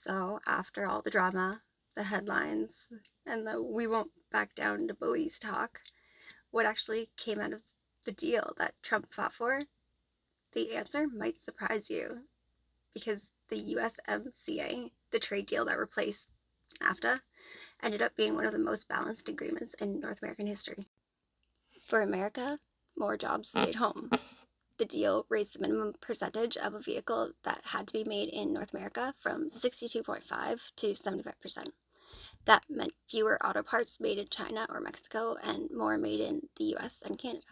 So, after all the drama, the headlines, and the we won't back down to bullies talk, what actually came out of the deal that Trump fought for? The answer might surprise you because the USMCA, the trade deal that replaced NAFTA, ended up being one of the most balanced agreements in North American history. For America, more jobs stayed home. The deal raised the minimum percentage of a vehicle that had to be made in North America from 62.5 to 75%. That meant fewer auto parts made in China or Mexico and more made in the US and Canada.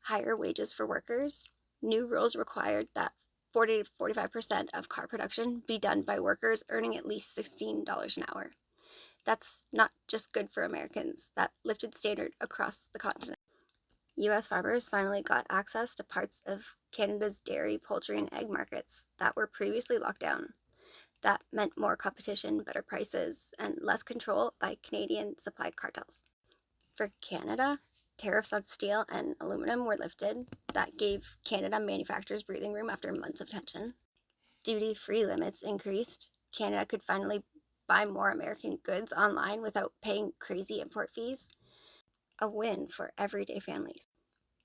Higher wages for workers. New rules required that 40 to 45% of car production be done by workers earning at least $16 an hour. That's not just good for Americans, that lifted standard across the continent. US farmers finally got access to parts of Canada's dairy, poultry, and egg markets that were previously locked down. That meant more competition, better prices, and less control by Canadian supply cartels. For Canada, tariffs on steel and aluminum were lifted. That gave Canada manufacturers breathing room after months of tension. Duty-free limits increased. Canada could finally buy more American goods online without paying crazy import fees. A win for everyday families.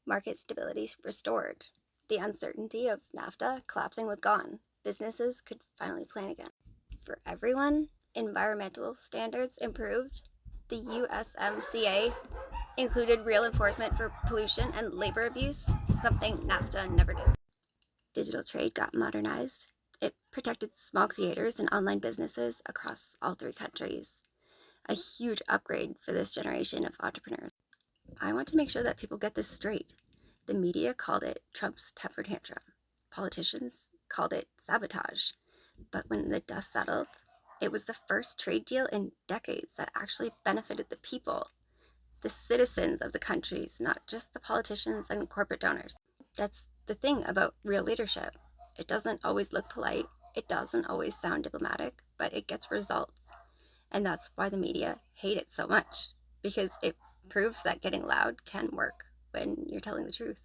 Market stability restored. The uncertainty of NAFTA collapsing was gone. Businesses could finally plan again. For everyone, environmental standards improved. The USMCA included real enforcement for pollution and labor abuse, something NAFTA never did. Digital trade got modernized. It protected small creators and online businesses across all three countries. A huge upgrade for this generation of entrepreneurs. I want to make sure that people get this straight. The media called it Trump's temper tantrum. Politicians called it sabotage. But when the dust settled, it was the first trade deal in decades that actually benefited the people, the citizens of the countries, not just the politicians and corporate donors. That's the thing about real leadership. It doesn't always look polite, it doesn't always sound diplomatic, but it gets results. And that's why the media hate it so much, because it proves that getting loud can work when you're telling the truth.